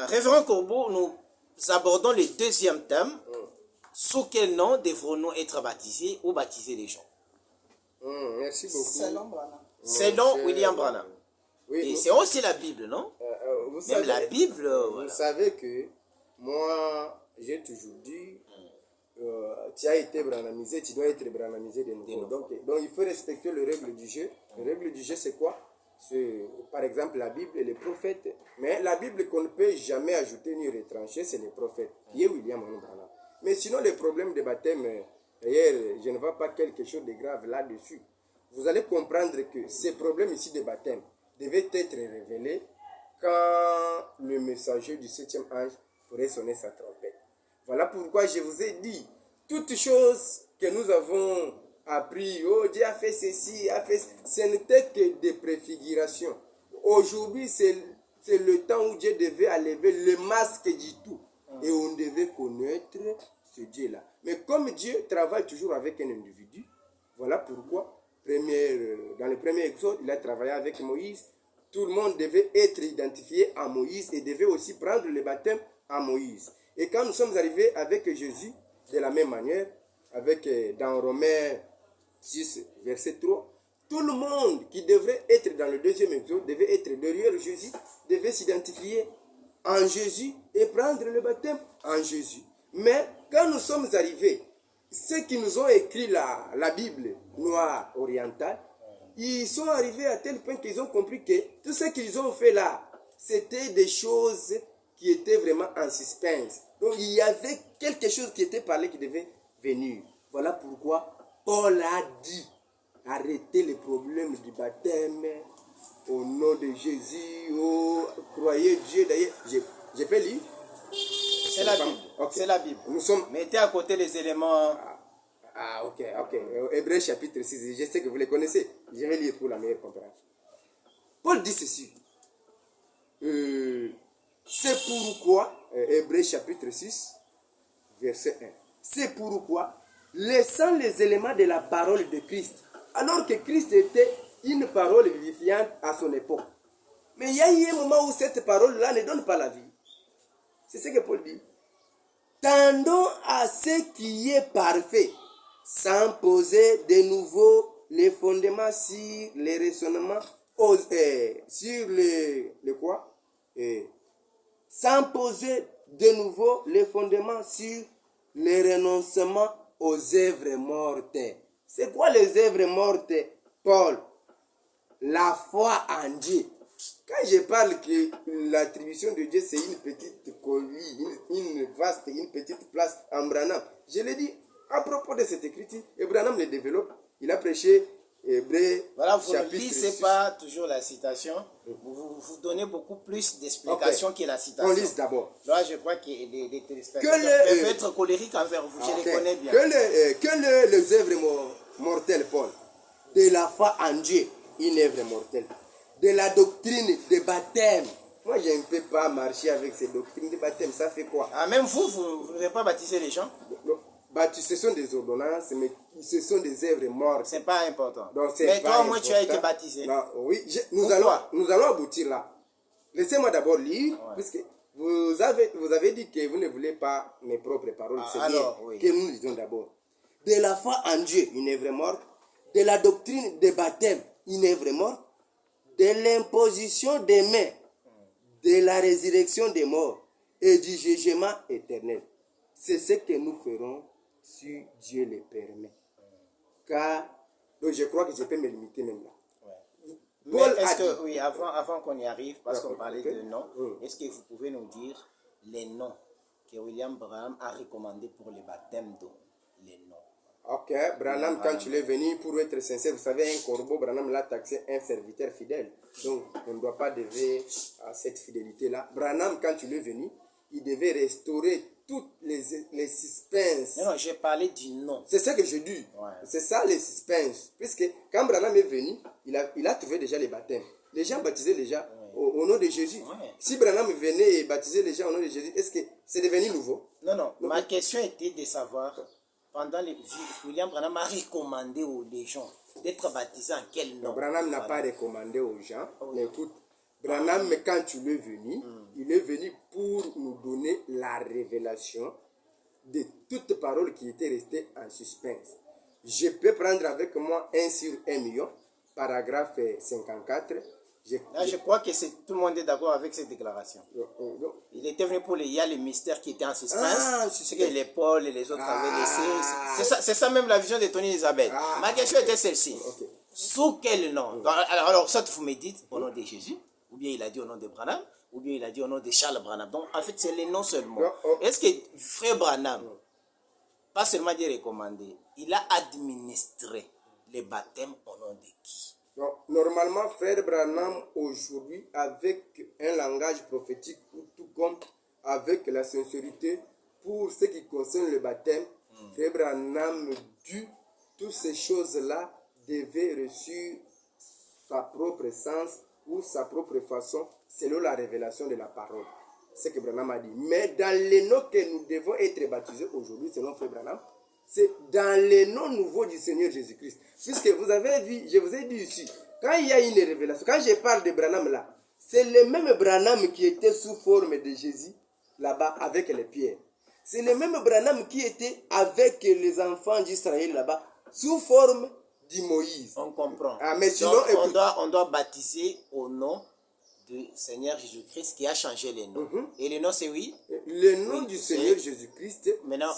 Révérend Corbeau, nous abordons le deuxième thème. Sous quel nom devrons-nous être baptisés ou baptiser les gens? Merci beaucoup. Selon William Branham. Oui, Et c'est aussi la Bible, non? vous Même savez, la Bible. vous Voilà. savez que moi, j'ai toujours dit, tu as été branhamisé, tu dois être branhamisé de nouveau. Donc, il faut respecter les règles du jeu. Les règles du jeu, c'est quoi? C'est, par exemple, la Bible et les prophètes. Mais la Bible qu'on ne peut jamais ajouter ni retrancher, c'est les prophètes, qui est William Branham. Mais sinon, les problèmes de baptême, d'ailleurs, je ne vois pas quelque chose de grave là-dessus. Vous allez comprendre que ces problèmes ici de baptême devaient être révélés quand le messager du 7e ange pourrait sonner sa trompette. Voilà pourquoi je vous ai dit, toutes choses que nous avons appris, oh Dieu a fait ceci, a fait, ce n'était que des préfigurations. Aujourd'hui, c'est le temps où Dieu devait enlever le masque du tout. Et on devait connaître ce Dieu-là. Mais comme Dieu travaille toujours avec un individu, voilà pourquoi, dans le premier exode, il a travaillé avec Moïse. Tout le monde devait être identifié à Moïse et devait aussi prendre le baptême à Moïse. Et quand nous sommes arrivés avec Jésus, de la même manière, dans Romains 6, verset 3, tout le monde qui devrait être dans le deuxième exode devait être derrière Jésus, devait s'identifier en Jésus et prendre le baptême en Jésus. Mais quand nous sommes arrivés, ceux qui nous ont écrit la Bible noire orientale, ils sont arrivés à tel point qu'ils ont compris que tout ce qu'ils ont fait là, c'était des choses qui étaient vraiment en suspense. Donc il y avait quelque chose qui était parlé qui devait venir. Voilà pourquoi Paul a dit, arrêtez les problèmes du baptême au nom de Jésus, oh, croyez Dieu. D'ailleurs, je peux lire. C'est la Bible. Okay. C'est la Bible. Nous sommes... Mettez à côté les éléments. Ok. Hébreux chapitre 6, je sais que vous les connaissez. Je vais lire pour la meilleure compréhension. Paul dit ceci. C'est pourquoi, Hébreux chapitre 6, verset 1. C'est pourquoi, laissant les éléments de la parole de Christ, alors que Christ était une parole vivifiante à son époque. Mais il y a eu un moment où cette parole-là ne donne pas la vie. C'est ce que Paul dit. Tendons à ce qui est parfait, sans poser de nouveau les fondements sur les raisonnements, sur le quoi? Sans poser de nouveau les fondements sur les renoncements aux œuvres mortes. C'est quoi les œuvres mortes, Paul? La foi en Dieu. Quand je parle que l'attribution de Dieu, c'est une petite colis, une petite place en Branham, je l'ai dit à propos de cette écriture, et Branham le développe. Il a prêché Hébreux. Voilà, vous ne lisez pas toujours la citation, vous donnez beaucoup plus d'explications que la citation. On lise d'abord. Là, je crois que les téléspectateurs peuvent être colériques envers vous, je les connais bien. Que les œuvres mortelles, Paul? De la foi en Dieu, une œuvre mortelle. De la doctrine de baptême. Moi, je ne peux pas marcher avec ces doctrines de baptême. Ça fait quoi? Ah, même vous n'avez pas baptisé les gens? Ce sont des ordonnances, mais ce sont des œuvres mortes. C'est pas important. Donc, mais toi, moi, tu as été baptisé. Non, oui, nous allons aboutir là. Laissez-moi d'abord lire, puisque vous avez dit que vous ne voulez pas mes propres paroles. C'est bien que nous lisons d'abord. De la foi en Dieu, une œuvre morte. De la doctrine de baptême, une œuvre morte. De l'imposition des mains, de la résurrection des morts et du jugement éternel. C'est ce que nous ferons si Dieu le permet. Car, donc je crois que je peux me limiter même là. Mais est-ce que, oui, avant qu'on y arrive, parce qu'on parlait de noms, est-ce que vous pouvez nous dire les noms que William Branham a recommandés pour le baptême d'eau? Les noms. Ok, Branham, quand tu es venu, pour être sincère, vous savez, un corbeau, Branham l'a taxé un serviteur fidèle. Donc, on ne doit pas devoir à cette fidélité-là. Branham, quand tu es venu, il devait restaurer toutes les suspens. Non, j'ai parlé du nom. C'est ça que je dis. Ouais. C'est ça les suspens. Puisque quand Branham est venu, il a trouvé déjà les baptêmes. Les gens baptisaient déjà au nom de Jésus. Ouais. Si Branham venait et baptisait les gens au nom de Jésus, est-ce que c'est devenu nouveau? Non, non. Ma question était de savoir, pendant les William Branham a recommandé aux gens d'être baptisés en quel nom? Branham n'a pas recommandé aux gens. Mais écoute, Branham, quand il est venu, il est venu pour nous donner la révélation de toutes paroles qui étaient restées en suspense. Je peux prendre avec moi 1 sur 1 million, paragraphe 54. Là, je crois que tout le monde est d'accord avec cette déclaration. Il était venu pour il y a les mystères qui étaient en suspense, ce que les Paul et les autres avaient laissé. C'est ça même la vision de Tony Isabelle. Ma question était celle-ci. Okay. Sous quel nom? Alors, soit vous me dites au nom de Jésus, ou bien il a dit au nom de Branham, ou bien il a dit au nom de Charles Branham. Donc, en fait, c'est les noms seulement. Est-ce que frère Branham, pas seulement dit recommandé, il a administré les baptêmes au nom de qui? Donc, normalement, frère Branham, aujourd'hui, avec un langage prophétique, ou tout comme avec la sincérité, pour ce qui concerne le baptême, frère Branham dit toutes ces choses-là devaient reçu sa propre sens ou sa propre façon selon la révélation de la parole. C'est ce que Branham a dit. Mais dans les noms que nous devons être baptisés aujourd'hui, selon frère Branham, c'est dans les noms nouveaux du Seigneur Jésus-Christ. Puisque vous avez vu, je vous ai dit ici, quand il y a une révélation, quand je parle de Branham là, c'est le même Branham qui était sous forme de Jésus là-bas avec les pierres. C'est le même Branham qui était avec les enfants d'Israël là-bas sous forme de Moïse. On comprend. Ah, mais sinon, donc, on doit baptiser au nom du Seigneur Jésus-Christ qui a changé les noms. Et les noms, c'est oui? Le nom du Seigneur Jésus-Christ,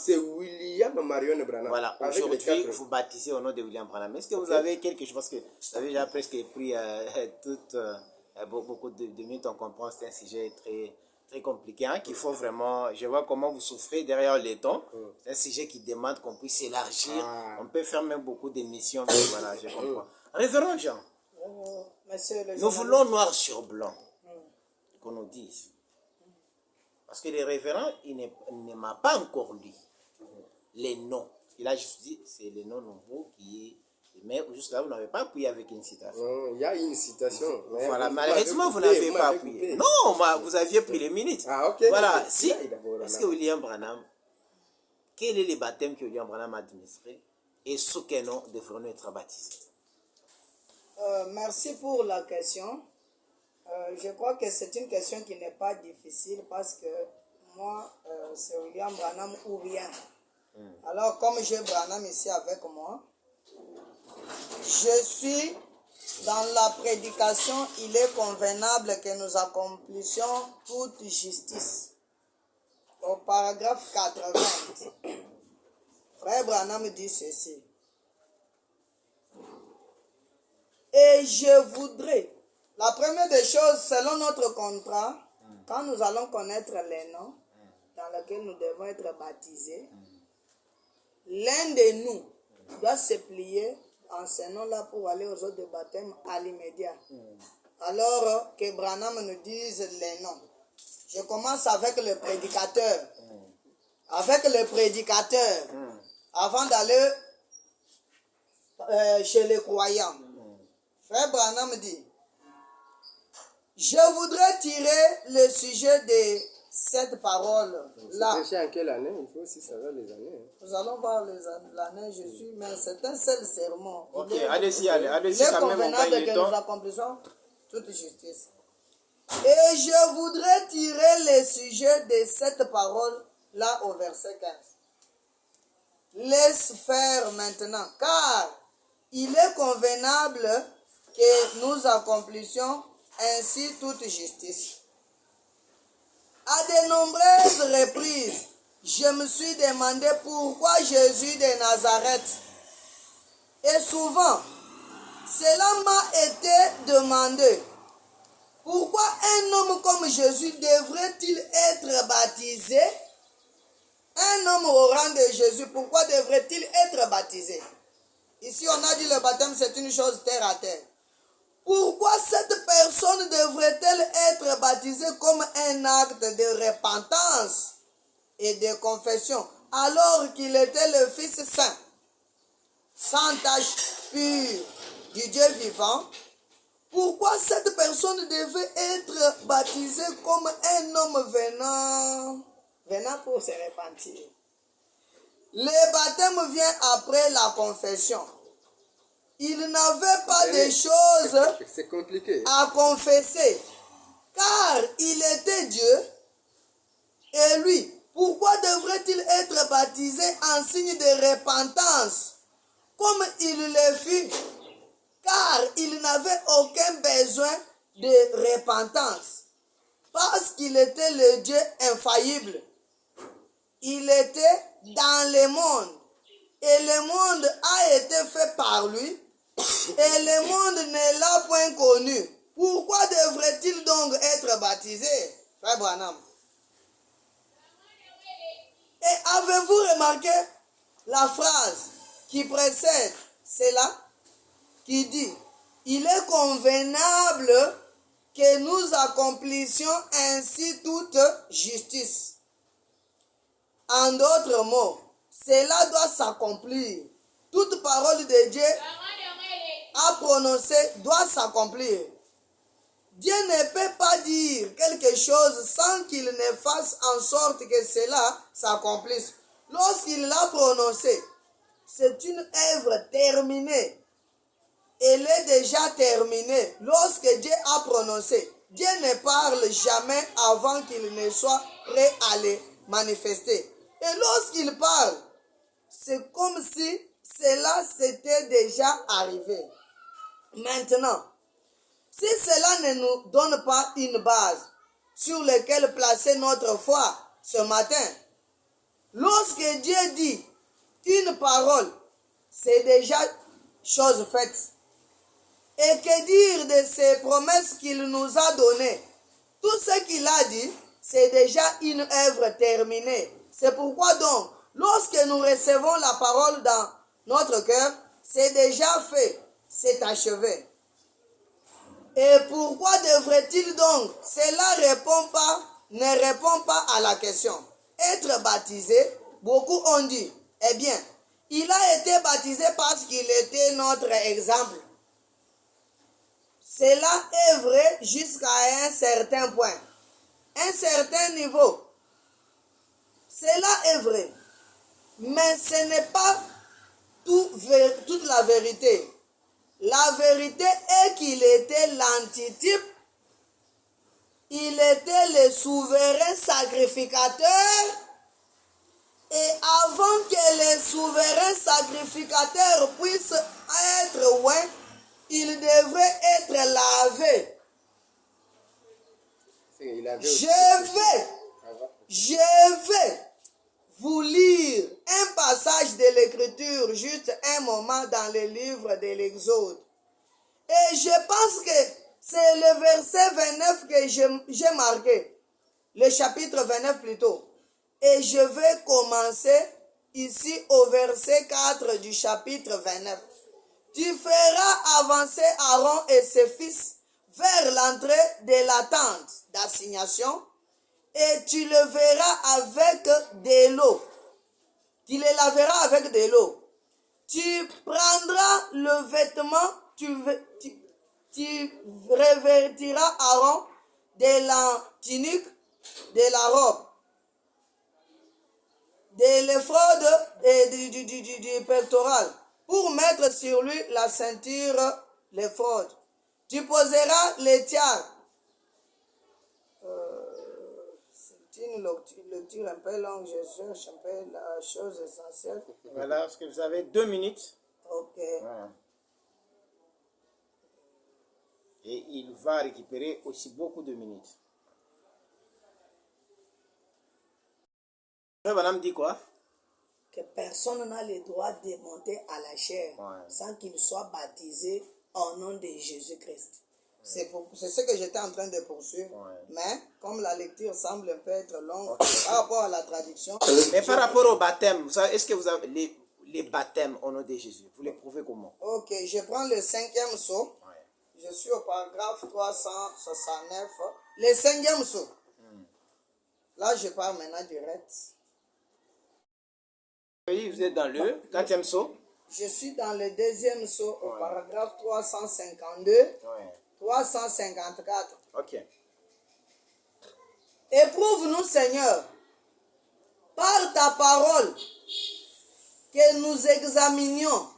c'est William Marion Branham. Voilà, aujourd'hui, vous baptisez au nom de William Branham. Est-ce que vous avez quelque chose, parce que vous avez déjà presque pris beaucoup de minutes, on comprend que c'est un sujet très, très compliqué, hein, qu'il faut vraiment, je vois comment vous souffrez derrière les temps. C'est un sujet qui demande qu'on puisse s'élargir. On peut faire même beaucoup d'émissions, mais voilà, je comprends. Révérend Jean, nous voulons noir sur blanc qu'on nous dise. Parce que les révérends, il ne m'a pas encore lu les noms. Il a juste dit, c'est les noms nouveaux qui est. Mais jusque-là, vous n'avez pas appuyé avec une citation. Non, il y a une citation. Voilà, malheureusement, vous n'avez pas appuyé. Non, vous aviez pris les minutes. Ah, ok. Voilà, si. Est-ce que William Branham, quel est le baptême que William Branham a administré et sous quel nom devront être baptisés? Merci pour la question. Je crois que c'est une question qui n'est pas difficile parce que moi, c'est William Branham ou rien. Alors, comme j'ai Branham ici avec moi, je suis dans la prédication, il est convenable que nous accomplissions toute justice. Au paragraphe 80, Frère Branham dit ceci. Et je voudrais, la première des choses, selon notre contrat, quand nous allons connaître les noms dans lesquels nous devons être baptisés, l'un de nous doit se plier en ce nom-là pour aller aux autres de baptême à l'immédiat. Alors que Branham nous dise les noms. Je commence avec le prédicateur. Avec le prédicateur, avant d'aller chez les croyants. Frère Branham dit, je voudrais tirer le sujet de cette parole-là. C'est en quelle année? Il faut aussi savoir les années. Nous allons voir l'année, je suis, mais c'est un seul sermon. Ok, allez-y, allez-y. Il est convenable que nous accomplissons toute justice. Et je voudrais tirer le sujet de cette parole-là au verset 15. Laisse faire maintenant, car il est convenable que nous accomplissions ainsi toute justice. À de nombreuses reprises, je me suis demandé pourquoi Jésus de Nazareth. Et souvent, cela m'a été demandé. Pourquoi un homme comme Jésus devrait-il être baptisé? Un homme au rang de Jésus, pourquoi devrait-il être baptisé? Ici, on a dit le baptême, c'est une chose terre à terre. Pourquoi cette personne devrait-elle être baptisée comme un acte de repentance et de confession, alors qu'il était le Fils saint, sans tache pure du Dieu vivant? pourquoi cette personne devait être baptisée comme un homme venant pour se repentir? Le baptême vient après la confession. Il n'avait pas de choses C'est compliqué. à confesser, car il était Dieu. Et lui, pourquoi devrait-il être baptisé en signe de repentance, comme il le fut? Car il n'avait aucun besoin de repentance, parce qu'il était le Dieu infaillible. Il était dans le monde, et le monde a été fait par lui, et le monde ne l'a point connu. Pourquoi devrait-il donc être baptisé, Frère Branham? Et avez-vous remarqué la phrase qui précède cela, qui dit, il est convenable que nous accomplissions ainsi toute justice. En d'autres mots, cela doit s'accomplir. Toute parole de Dieu à prononcer doit s'accomplir. Dieu ne peut pas dire quelque chose sans qu'il ne fasse en sorte que cela s'accomplisse. Lorsqu'il l'a prononcé, c'est une œuvre terminée. Elle est déjà terminée. Lorsque Dieu a prononcé, Dieu ne parle jamais avant qu'il ne soit prêt à le manifester. Et lorsqu'il parle, c'est comme si cela s'était déjà arrivé. Maintenant, si cela ne nous donne pas une base sur laquelle placer notre foi ce matin, lorsque Dieu dit une parole, c'est déjà chose faite. Et que dire de ces promesses qu'il nous a données? Tout ce qu'il a dit, c'est déjà une œuvre terminée. C'est pourquoi donc, lorsque nous recevons la parole dans notre cœur, c'est déjà fait, c'est achevé. Et pourquoi devrait-il donc? Cela ne répond pas à la question. Être baptisé, beaucoup ont dit, eh bien, il a été baptisé parce qu'il était notre exemple. Cela est vrai jusqu'à un certain point, un certain niveau. Cela est vrai, mais ce n'est pas toute la vérité. La vérité est qu'il était l'antitype, il était le souverain sacrificateur, et avant que le souverain sacrificateur puisse être oint, il devrait être lavé. Je vais vous lire un passage de l'Écriture, juste un moment dans le livre de l'Exode. Et je pense que c'est le verset 29 que j'ai marqué, le chapitre 29 plutôt. Et je vais commencer ici au verset 4 du chapitre 29. Tu feras avancer Aaron et ses fils vers l'entrée de la tente d'assignation et tu le verras avec de l'eau. Tu les laveras avec de l'eau. Tu prendras le vêtement, tu revêtiras Aaron de la tunique, de la robe, de l'éphod et du pectoral, pour mettre sur lui la ceinture, l'éphod. Tu poseras les tiares. C'est une lecture un peu longue, je cherche un peu la chose essentielle. Voilà, parce que vous avez 2 minutes. Ok. Voilà. Et il va récupérer aussi beaucoup de minutes. Madame dit quoi? Que personne n'a le droit de monter à la chair sans qu'il soit baptisé au nom de Jésus-Christ. C'est ce que j'étais en train de poursuivre. Mais comme la lecture semble un peu être longue par rapport à la traduction. Mais par rapport au baptême, est-ce que vous avez les baptêmes au nom de Jésus? Vous les prouvez comment? Ok, je prends le 5e saut. Je suis au paragraphe 369. Le 5e saut. Là, je pars maintenant direct. Oui, vous êtes dans le 4e saut. Je suis dans le 2e saut au paragraphe 352. 354. Ok. Éprouve-nous, Seigneur, par ta parole, que nous examinions.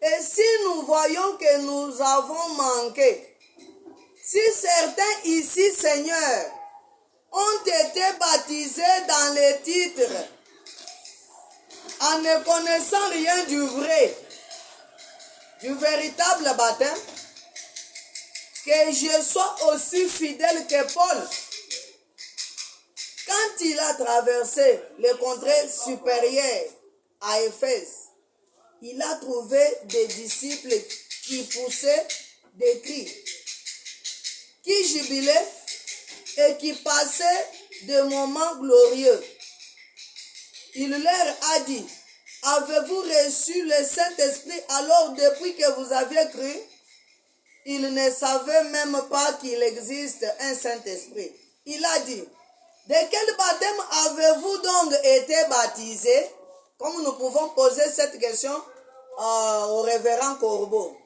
Et si nous voyons que nous avons manqué, si certains ici, Seigneur, ont été baptisés dans les titres, en ne connaissant rien du vrai, du véritable baptême, que je sois aussi fidèle que Paul. Quand il a traversé les contrées supérieures à Éphèse, il a trouvé des disciples qui poussaient des cris, qui jubilaient et qui passaient des moments glorieux. Il leur a dit, avez-vous reçu le Saint-Esprit alors depuis que vous aviez cru? Ils ne savaient même pas qu'il existe un Saint-Esprit. Il a dit, de quel baptême avez-vous donc été baptisés? Comme nous pouvons poser cette question au révérend Corbeau.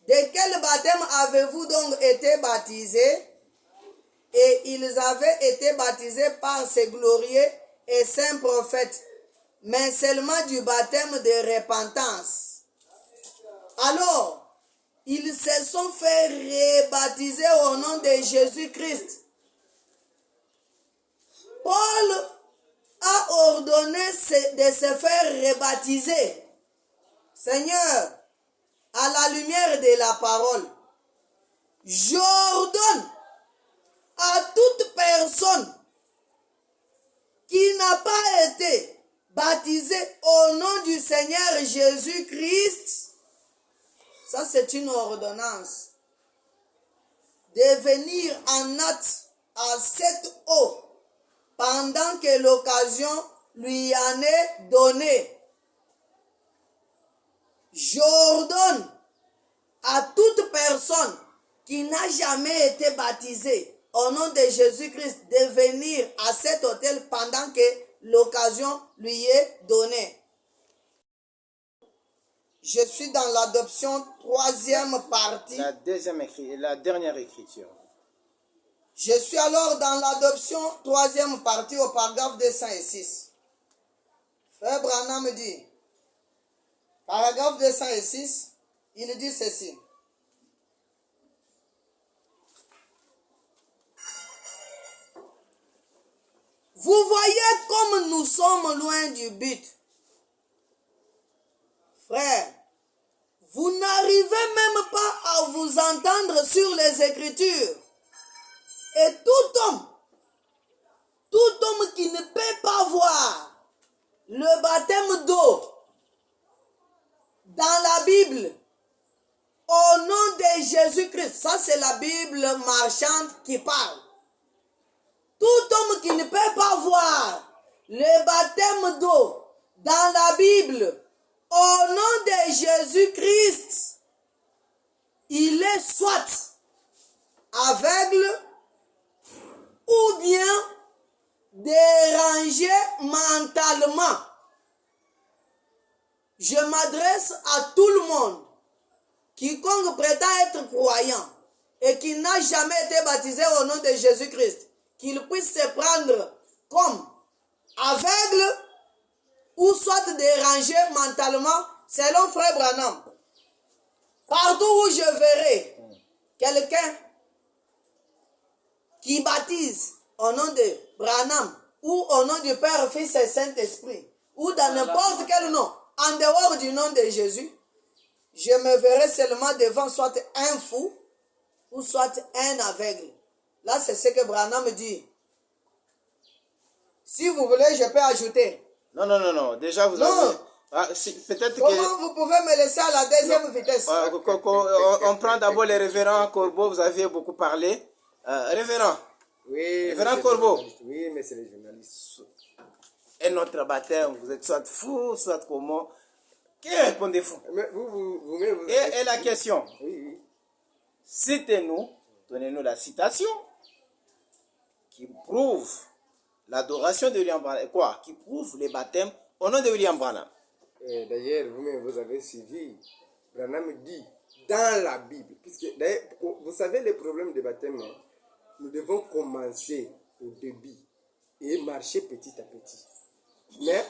De quel baptême avez-vous donc été baptisés? Et ils avaient été baptisés par ces glorieux et saints prophètes, mais seulement du baptême de repentance. Alors, ils se sont fait rebaptiser au nom de Jésus-Christ. Paul a ordonné de se faire rebaptiser. Seigneur, à la lumière de la parole, j'ordonne à toute personne qui n'a pas été baptisée au nom du Seigneur Jésus-Christ, ça c'est une ordonnance, de venir en hâte à cette eau pendant que l'occasion lui en est donnée. J'ordonne à toute personne qui n'a jamais été baptisée au nom de Jésus-Christ de venir à cet hôtel pendant que l'occasion lui est donnée. Je suis dans l'adoption troisième partie. La dernière écriture. Je suis alors dans l'adoption troisième partie au paragraphe 206. Frère Branham dit, paragraphe 206, il dit ceci. Vous voyez comme nous sommes loin du but. Frère, vous n'arrivez même pas à vous entendre sur les Écritures. Et tout homme qui ne peut pas voir le baptême d'eau dans la Bible, au nom de Jésus-Christ, ça c'est la Bible marchande qui parle. Tout homme qui ne peut pas voir le baptême d'eau dans la Bible, au nom de Jésus-Christ, il est soit aveugle ou bien dérangé mentalement. Je m'adresse à tout le monde. Quiconque prétend être croyant et qui n'a jamais été baptisé au nom de Jésus-Christ, qu'il puisse se prendre comme aveugle ou soit dérangé mentalement, selon Frère Branham. Partout où je verrai quelqu'un qui baptise au nom de Branham ou au nom du Père, Fils et Saint-Esprit, ou dans n'importe quel nom, en dehors du nom de Jésus, je me verrai seulement devant soit un fou ou soit un aveugle. Là, c'est ce que Branham dit. Si vous voulez, je peux ajouter. Non. Déjà, vous avez... peut-être Comment vous pouvez me laisser à la deuxième vitesse? On prend d'abord les révérends Corbeau, vous aviez beaucoup parlé. Révérend. Oui, Révérend Corbeau. Oui, mais c'est les journalistes. Et notre baptême, vous êtes soit fou, soit comment? Que répondez-vous? Et la question. Oui. Citez-nous, donnez-nous la citation qui prouve l'adoration de William Branham. Quoi? Qui prouve les baptêmes au nom de William Branham. D'ailleurs, vous-même, vous avez suivi. Branham dit dans la Bible. Puisque, d'ailleurs, vous savez, les problèmes de baptême, nous devons commencer au début et marcher petit à petit. Mais,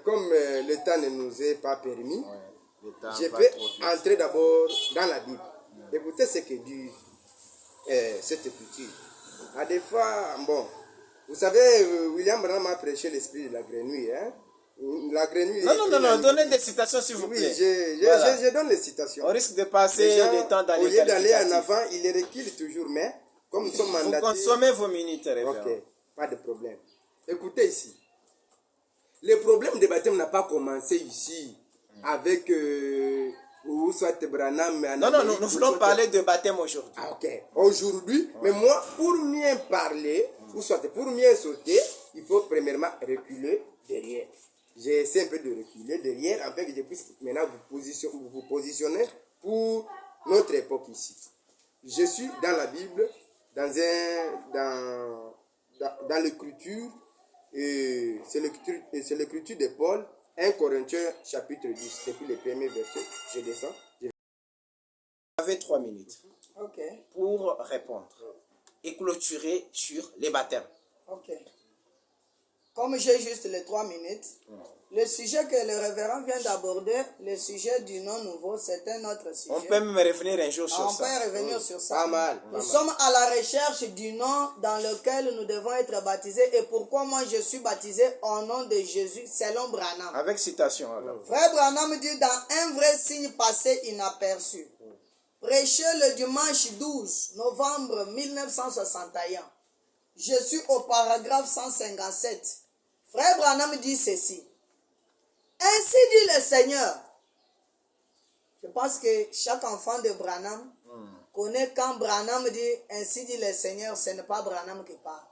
comme le temps ne nous est pas permis, je peux entrer d'abord dans la Bible. Écoutez ce que dit cette écriture. À des fois, bon, vous savez, William Branham a prêché l'esprit de la grenouille, hein? La grenouille. Non, donnez des citations s'il vous plaît. Oui, je donne les citations. On risque de passer le temps d'aller. Au lieu d'aller en avant, il les recule toujours, mais comme nous sommes mandatés. Vous consommez vos minutes, révérend. Ok, pas de problème. Écoutez ici. Le problème de baptême n'a pas commencé ici avec ou soit Branham. Non, nous voulons parler de baptême aujourd'hui. Ah, ok. Aujourd'hui, mais moi, pour mieux parler, ou soit pour mieux sauter, il faut premièrement reculer derrière. J'essaie un peu de reculer derrière afin que je puisse maintenant vous positionner pour notre époque ici. Je suis dans la Bible, dans l'écriture, et c'est l'écriture de Paul, 1 Corinthiens chapitre 10, depuis le premier verset. Je descends. Vous avez 3 minutes pour répondre et clôturer sur les baptêmes. Ok. Comme j'ai juste les 3 minutes, le sujet que le révérend vient d'aborder, le sujet du nom nouveau, c'est un autre sujet. On peut même revenir un jour sur ça. On peut revenir sur ça. Pas mal. Nous sommes à la recherche du nom dans lequel nous devons être baptisés. Et pourquoi moi je suis baptisé au nom de Jésus selon Branham. Avec citation. Alors. Frère Branham dit dans un vrai signe passé inaperçu. Prêché le dimanche 12 novembre 1961. Je suis au paragraphe 157. Frère Branham dit ceci. Ainsi dit le Seigneur. Je pense que chaque enfant de Branham connaît quand Branham dit ainsi dit le Seigneur, ce n'est pas Branham qui parle.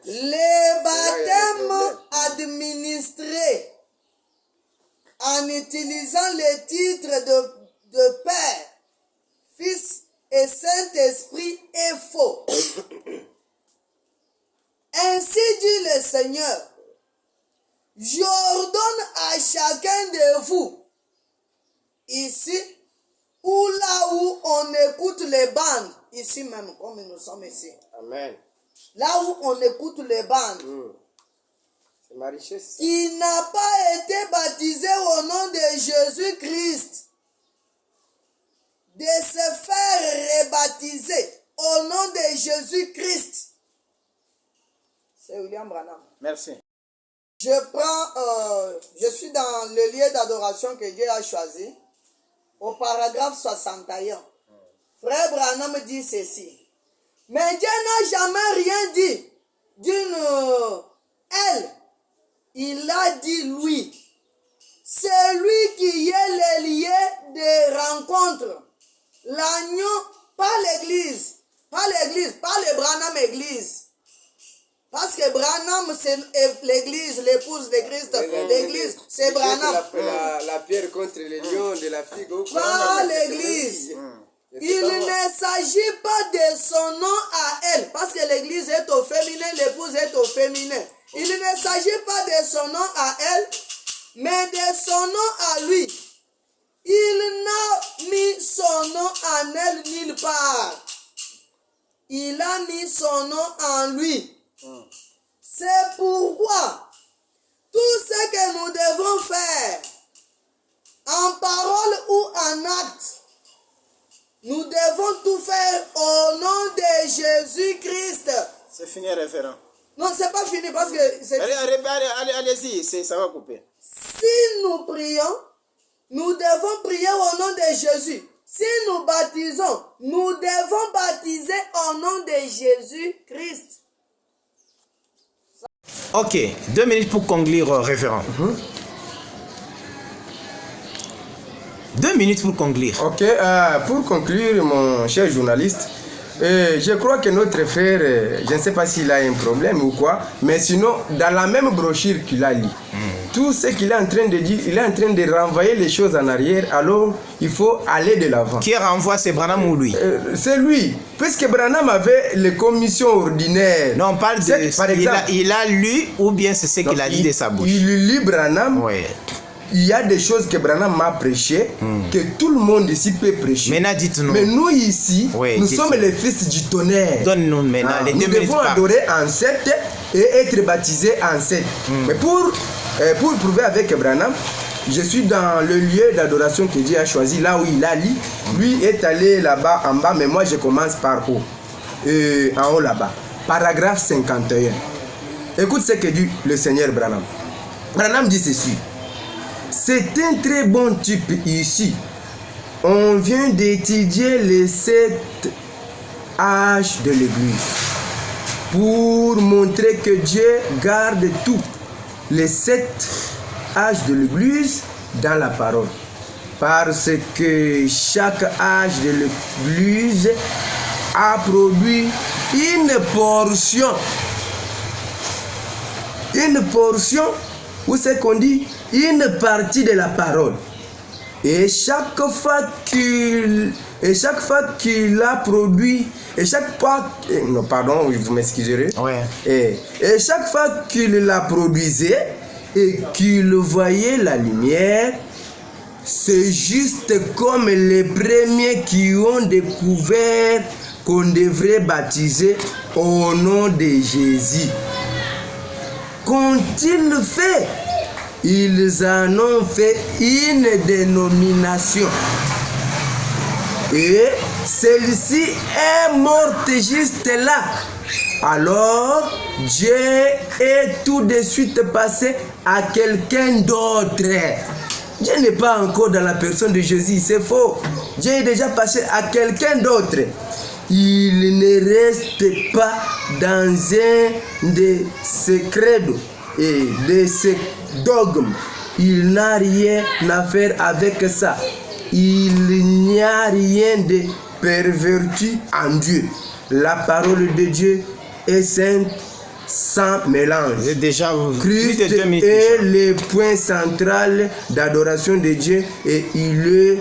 Les baptêmes administrés en utilisant les titres de Père, Fils et Saint-Esprit est faux. Ainsi dit le Seigneur, j'ordonne à chacun de vous, ici ou là où on écoute les bandes, ici même comme nous sommes ici. Amen. Là où on écoute les bandes. C'est ma richesse. Qui n'a pas été baptisé au nom de Jésus-Christ, de se faire rebaptiser au nom de Jésus-Christ. C'est William Branham. Merci. Je suis dans le lieu d'adoration que Dieu a choisi, au paragraphe 61. Frère Branham dit ceci. Mais Dieu n'a jamais rien dit d'une elle. Il a dit lui. C'est lui qui est le lieu de rencontre. L'agneau, pas l'église. Pas l'église, pas le Branham église. Parce que Branham, c'est l'église, l'épouse de Christ. L'église, c'est Branham. La pierre contre les lions de la figue. Pas l'église. Il ne s'agit pas de son nom à elle. Parce que l'église est au féminin, l'épouse est au féminin. Il ne s'agit pas de son nom à elle, mais de son nom à lui. Il n'a mis son nom en elle nulle part. Il a mis son nom en lui. C'est pourquoi tout ce que nous devons faire, en parole ou en acte, nous devons tout faire au nom de Jésus-Christ. C'est fini, référent. Non, c'est pas fini parce que c'est... Allez-y, ça va couper. Si nous prions, nous devons prier au nom de Jésus. Si nous baptisons, nous devons baptiser au nom de Jésus-Christ. Ok, 2 minutes pour conclure, référent. 2 minutes pour conclure. Ok, pour conclure, mon cher journaliste, je crois que notre frère, je ne sais pas s'il a un problème ou quoi, mais sinon, dans la même brochure qu'il a lu, tout ce qu'il est en train de dire, il est en train de renvoyer les choses en arrière, alors il faut aller de l'avant. Qui renvoie, c'est Branham ou lui? C'est lui, puisque Branham avait les commissions ordinaires. Non, on parle de... Par exemple, il a lu ou bien c'est ce qu'il a dit de sa bouche? Il lit Branham. Oui. il y a des choses que Branham m'a prêché, que tout le monde ici peut prêcher. Maintenant, dites-nous. Mais nous ici, Oui, nous dites-nous. sommes les fils du tonnerre. Donne-nous maintenant les 2 Nous minutes devons par. adorer en 7 et être baptisés en 7. Mais pour prouver avec Branham, je suis dans le lieu d'adoration que Dieu a choisi, là où il a dit. Lui est allé là-bas en bas, mais moi je commence par haut. En haut là-bas. Paragraphe 51. Écoute ce que dit le Seigneur Branham. Branham dit ceci. C'est un très bon type ici. On vient d'étudier les 7 âges de l'Église pour montrer que Dieu garde tous les 7 âges de l'Église dans la parole. Parce que chaque âge de l'Église a produit une portion. Une portion, où c'est qu'on dit une partie de la parole. Et chaque fois qu'il a produit, et chaque fois, non pardon, vous m'excuserez. Ouais. Et chaque fois qu'il la produisait et qu'il voyait la lumière, c'est juste comme les premiers qui ont découvert qu'on devrait baptiser au nom de Jésus. Qu'ont-ils fait? Ils en ont fait une dénomination. Et celle-ci est morte juste là. Alors, Dieu est tout de suite passé à quelqu'un d'autre. Dieu n'est pas encore dans la personne de Jésus, c'est faux. Dieu est déjà passé à quelqu'un d'autre. Il ne reste pas dans un de ses credos et de ses dogmes. Il n'a rien à faire avec ça. Il n'y a rien de perverti en Dieu. La parole de Dieu est sainte, sans mélange. J'ai déjà Christ plus de 2 minutes. est le point central d'adoration de Dieu et il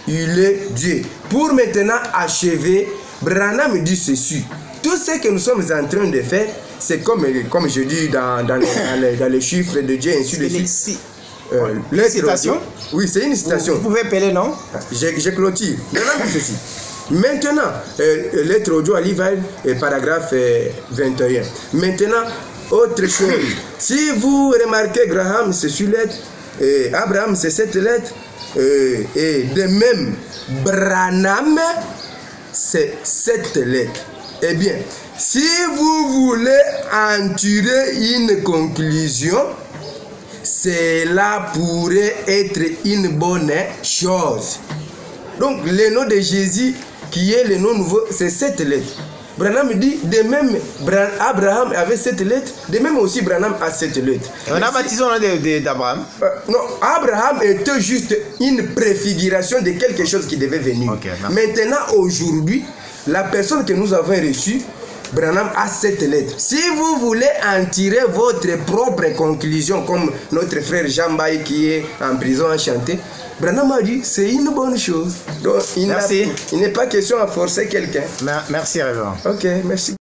est Dieu. Pour maintenant achever, Branham dit ceci. Tout ce que nous sommes en train de faire, c'est comme je dis dans les chiffres de Dieu, ainsi de suite. Citation? Oui, c'est une citation. Vous pouvez appeler, non? Je clôture. Branham dit ceci. Maintenant, lettre audio à l'Ival, paragraphe 21. Maintenant, autre chose. Si vous remarquez, Graham, c'est sur lettre, Abraham, c'est cette lettre, et de même, Branham, c'est cette lettre. Eh bien, si vous voulez en tirer une conclusion, cela pourrait être une bonne chose. Donc, le nom de Jésus, qui est le nom nouveau, c'est cette lettre. Branham dit, de même, Abraham avait cette lettre, de même aussi Branham a cette lettre. Et on a baptisé au nom d'Abraham. Non, Abraham était juste une préfiguration de quelque chose qui devait venir. Okay, maintenant, aujourd'hui, la personne que nous avons reçue, Branham a cette lettre. Si vous voulez en tirer votre propre conclusion, comme notre frère Jean-Baï qui est en prison enchanté, Branham a dit c'est une bonne chose. Donc, il n'est pas question à forcer quelqu'un. Merci, Révérend. Ok, merci.